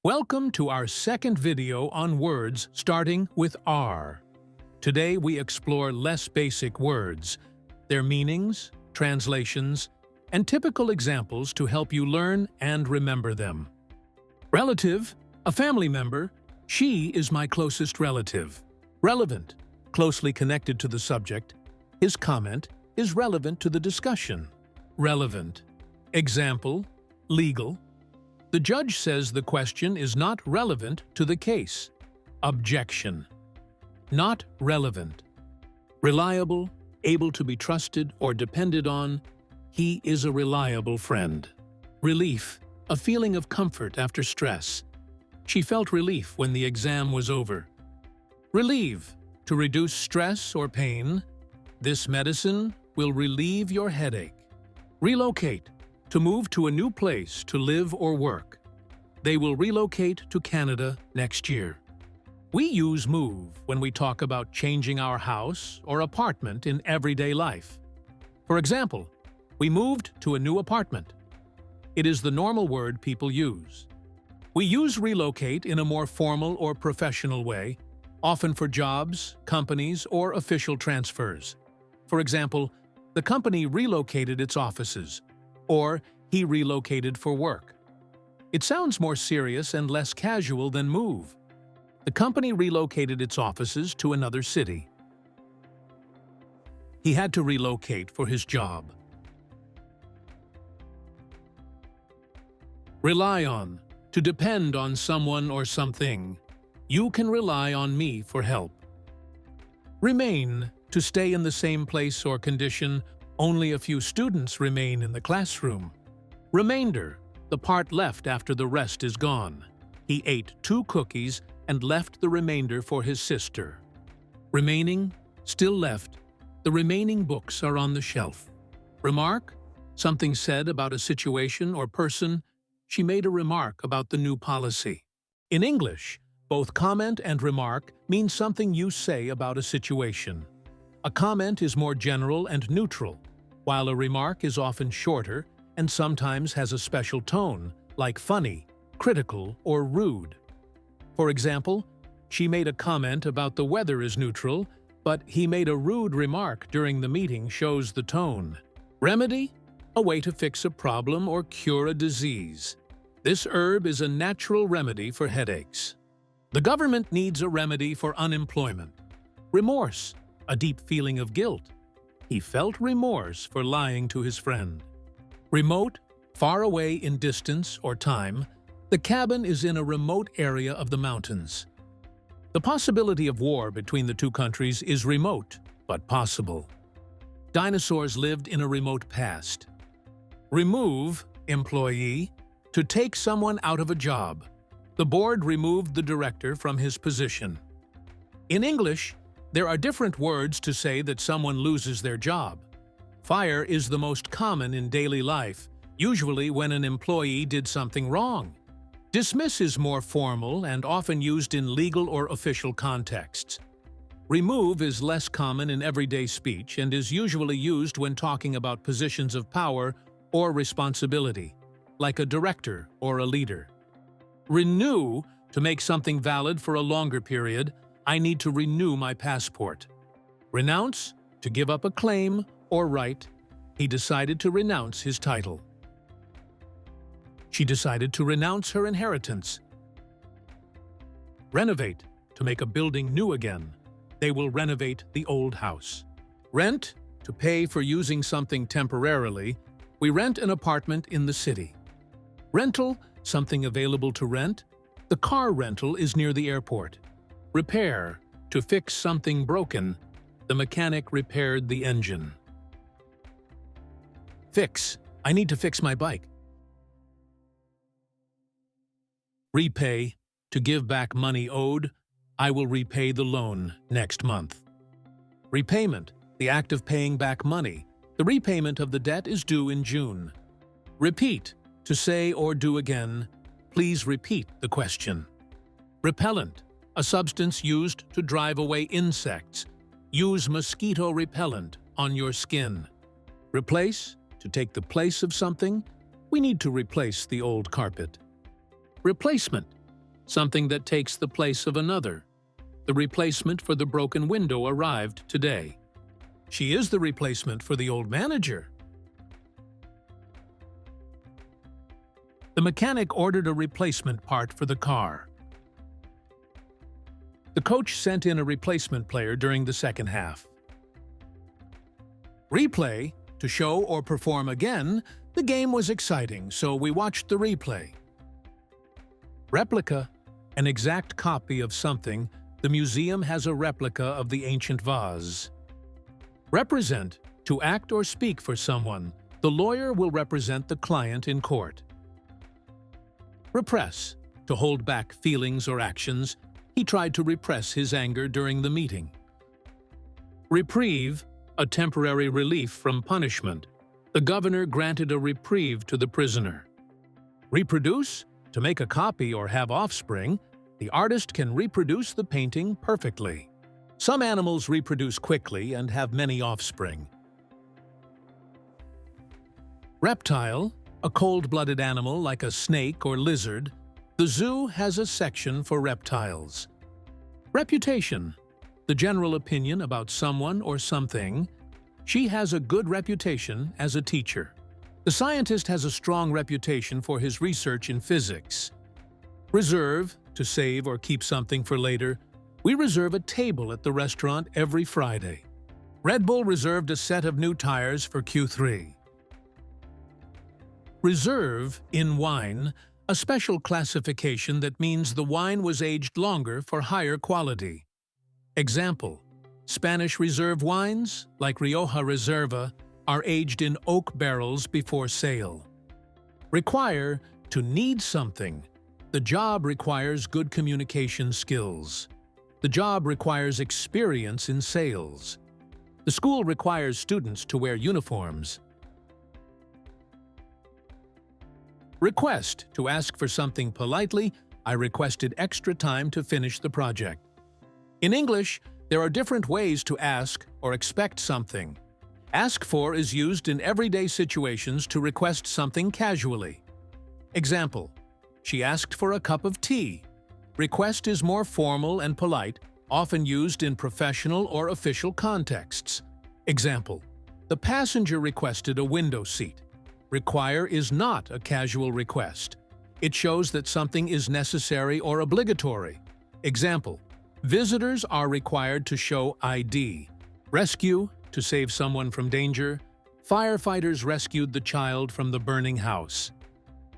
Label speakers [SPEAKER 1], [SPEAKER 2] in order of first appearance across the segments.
[SPEAKER 1] Welcome to our second video on words starting with R. Today we explore less basic words, their meanings, translations, and typical examples to help you learn and remember them. Relative, a family member, she is my closest relative. Relevant, closely connected to the subject, his comment is relevant to the discussion. Relevant. Example, legal. The judge says the question is not relevant to the case. Objection. Not relevant. Reliable, able to be trusted or depended on. He is a reliable friend. Relief, a feeling of comfort after stress. She felt relief when the exam was over. Relieve, to reduce stress or pain. This medicine will relieve your headache. Relocate, to move to a new place to live or work. They will relocate to Canada next year. We use move when we talk about changing our house or apartment in everyday life. For example, we moved to a new apartment. It is the normal word people use. We use relocate in a more formal or professional way, often for jobs, companies, or official transfers. For example, the company relocated its offices, or he relocated for work. It sounds more serious and less casual than move. The company relocated its offices to another city. He had to relocate for his job. Rely on, to depend on someone or something. You can rely on me for help. Remain, to stay in the same place or condition. Only a few students remain in the classroom. Remainder, the part left after the rest is gone. He ate 2 cookies and left the remainder for his sister. Remaining, still left. The remaining books are on the shelf. Remark, something said about a situation or person. She made a remark about the new policy. In English, both comment and remark mean something you say about a situation. A comment is more general and neutral, while a remark is often shorter and sometimes has a special tone, like funny, critical, or rude. For example, she made a comment about the weather is neutral, but he made a rude remark during the meeting shows the tone. Remedy, a way to fix a problem or cure a disease. This herb is a natural remedy for headaches. The government needs a remedy for unemployment. Remorse, a deep feeling of guilt. He felt remorse for lying to his friend. Remote, far away in distance or time. The cabin is in a remote area of the mountains. The possibility of war between the two countries is remote, but possible. Dinosaurs lived in a remote past. Remove, employee, to take someone out of a job. The board removed the director from his position. In English, there are different words to say that someone loses their job. Fire is the most common in daily life, usually when an employee did something wrong. Dismiss is more formal and often used in legal or official contexts. Remove is less common in everyday speech and is usually used when talking about positions of power or responsibility, like a director or a leader. Renew, to make something valid for a longer period. I need to renew my passport. Renounce, to give up a claim or right. He decided to renounce his title. She decided to renounce her inheritance. Renovate, to make a building new again. They will renovate the old house. Rent, to pay for using something temporarily. We rent an apartment in the city. Rental, something available to rent. The car rental is near the airport. Repair, to fix something broken. The mechanic repaired the engine. Fix, I need to fix my bike. Repay, to give back money owed. I will repay the loan next month. Repayment, the act of paying back money. The repayment of the debt is due in June. Repeat, to say or do again. Please repeat the question. Repellent, a substance used to drive away insects. Use mosquito repellent on your skin. Replace, to take the place of something. We need to replace the old carpet. Replacement, something that takes the place of another. The replacement for the broken window arrived today. She is the replacement for the old manager. The mechanic ordered a replacement part for the car. The coach sent in a replacement player during the second half. Replay, to show or perform again. The game was exciting, so we watched the replay. Replica, an exact copy of something. The museum has a replica of the ancient vase. Represent, to act or speak for someone. The lawyer will represent the client in court. Repress, to hold back feelings or actions. He tried to repress his anger during the meeting. Reprieve, a temporary relief from punishment. The governor granted a reprieve to the prisoner. Reproduce, to make a copy or have offspring. The artist can reproduce the painting perfectly. Some animals reproduce quickly and have many offspring. Reptile, a cold-blooded animal like a snake or lizard. The zoo has a section for reptiles. Reputation, the general opinion about someone or something. She has a good reputation as a teacher. The scientist has a strong reputation for his research in physics. Reserve, to save or keep something for later. We reserve a table at the restaurant every Friday. Red Bull reserved a set of new tires for Q3. Reserve, in wine, a special classification that means the wine was aged longer for higher quality. Example: Spanish reserve wines, like Rioja Reserva, are aged in oak barrels before sale. Require, to need something. The job requires good communication skills. The job requires experience in sales. The school requires students to wear uniforms. Request, to ask for something politely. I requested extra time to finish the project. In English, there are different ways to ask or expect something. Ask for is used in everyday situations to request something casually. Example: She asked for a cup of tea. Request is more formal and polite, often used in professional or official contexts. Example: The passenger requested a window seat. Require is not a casual request. It shows that something is necessary or obligatory. Example: Visitors are required to show ID. Rescue, to save someone from danger. Firefighters rescued the child from the burning house.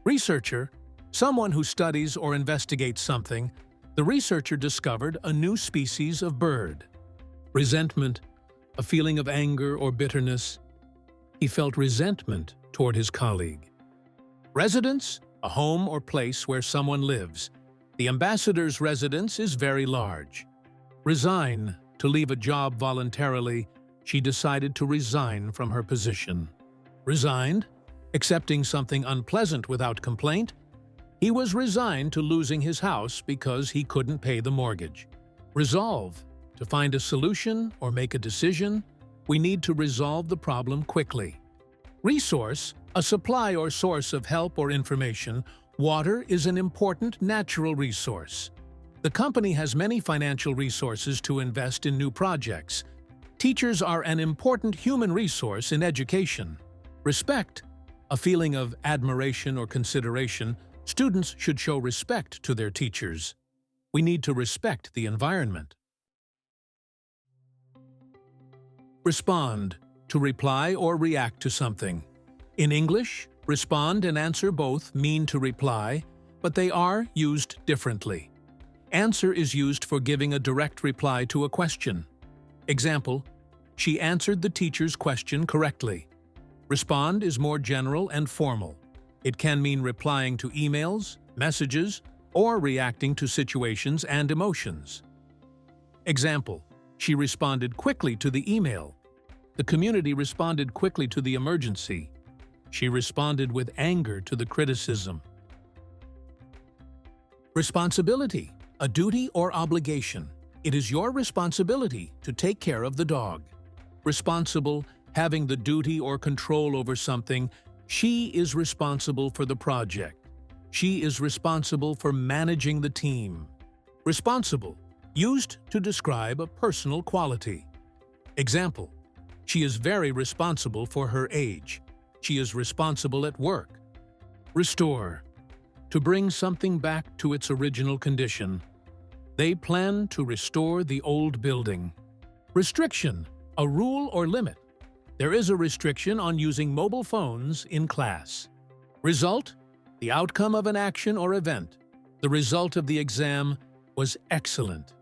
[SPEAKER 1] Researcher, someone who studies or investigates something. The researcher discovered a new species of bird. Resentment, a feeling of anger or bitterness. He felt resentment toward his colleague. Residence, a home or place where someone lives. The ambassador's residence is very large. Resign, to leave a job voluntarily. She decided to resign from her position. Resigned, accepting something unpleasant without complaint. He was resigned to losing his house because he couldn't pay the mortgage. Resolve, to find a solution or make a decision. We need to resolve the problem quickly. Resource, a supply or source of help or information. Water is an important natural resource. The company has many financial resources to invest in new projects. Teachers are an important human resource in education. Respect, a feeling of admiration or consideration. Students should show respect to their teachers. We need to respect the environment. Respond, to reply or react to something. In English, respond and answer both mean to reply, but they are used differently. Answer is used for giving a direct reply to a question. Example: She answered the teacher's question correctly. Respond is more general and formal. It can mean replying to emails, messages, or reacting to situations and emotions. Example: She responded quickly to the email. The community responded quickly to the emergency. She responded with anger to the criticism. Responsibility, a duty or obligation. It is your responsibility to take care of the dog. Responsible, having the duty or control over something. She is responsible for the project. She is responsible for managing the team. Responsible, used to describe a personal quality. Example, she is very responsible for her age. She is responsible at work. Restore, to bring something back to its original condition. They plan to restore the old building. Restriction, a rule or limit. There is a restriction on using mobile phones in class. Result, the outcome of an action or event. The result of the exam was excellent.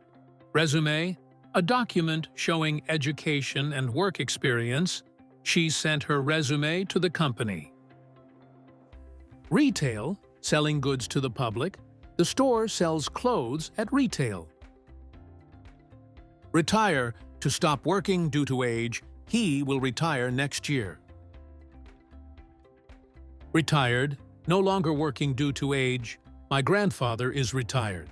[SPEAKER 1] Resume, a document showing education and work experience. She sent her resume to the company. Retail, selling goods to the public. The store sells clothes at retail. Retire, to stop working due to age. He will retire next year. Retired, no longer working due to age. My grandfather is retired.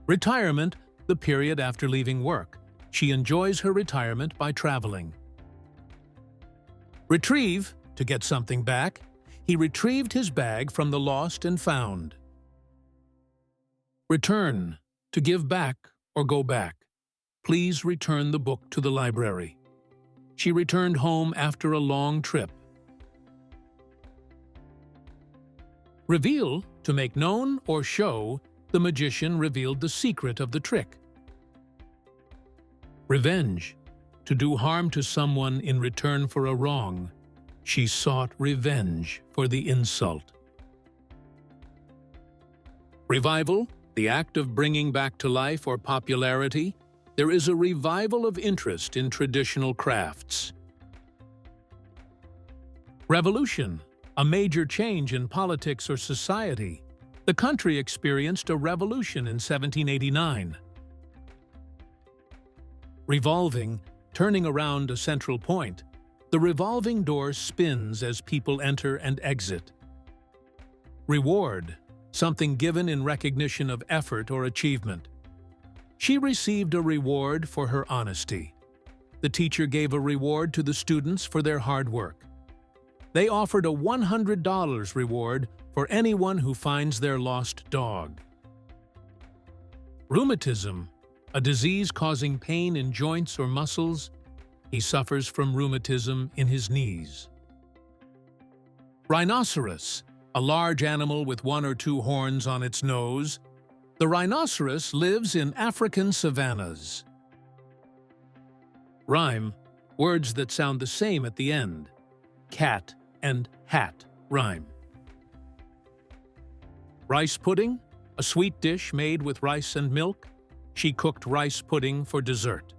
[SPEAKER 1] Retirement, the period after leaving work. She enjoys her retirement by traveling. Retrieve, to get something back. He retrieved his bag from the lost and found. Return, to give back or go back. Please return the book to the library. She returned home after a long trip. Reveal, to make known or show. The magician revealed the secret of the trick. Revenge, to do harm to someone in return for a wrong. She sought revenge for the insult. Revival, the act of bringing back to life or popularity. There is a revival of interest in traditional crafts. Revolution, a major change in politics or society. The country experienced a revolution in 1789. Revolving, turning around a central point. The revolving door spins as people enter and exit. Reward, something given in recognition of effort or achievement. She received a reward for her honesty. The teacher gave a reward to the students for their hard work. They offered a $100 reward for anyone who finds their lost dog. Rheumatism, a disease causing pain in joints or muscles. He suffers from rheumatism in his knees. Rhinoceros, a large animal with 1 or 2 horns on its nose. The rhinoceros lives in African savannas. Rhyme, words that sound the same at the end. Cat and hat rhyme. Rice pudding, a sweet dish made with rice and milk. She cooked rice pudding for dessert.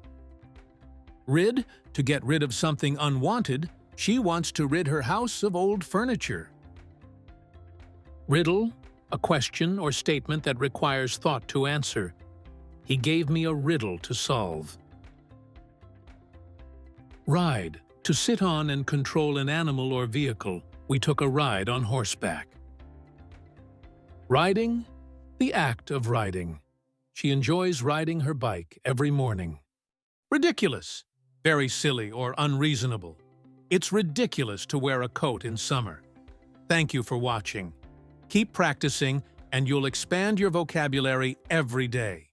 [SPEAKER 1] Rid, to get rid of something unwanted. She wants to rid her house of old furniture. Riddle, a question or statement that requires thought to answer. He gave me a riddle to solve. Ride, to sit on and control an animal or vehicle. We took a ride on horseback. Riding, the act of riding. She enjoys riding her bike every morning. Ridiculous, very silly or unreasonable. It's ridiculous to wear a coat in summer. Thank you for watching. Keep practicing and you'll expand your vocabulary every day.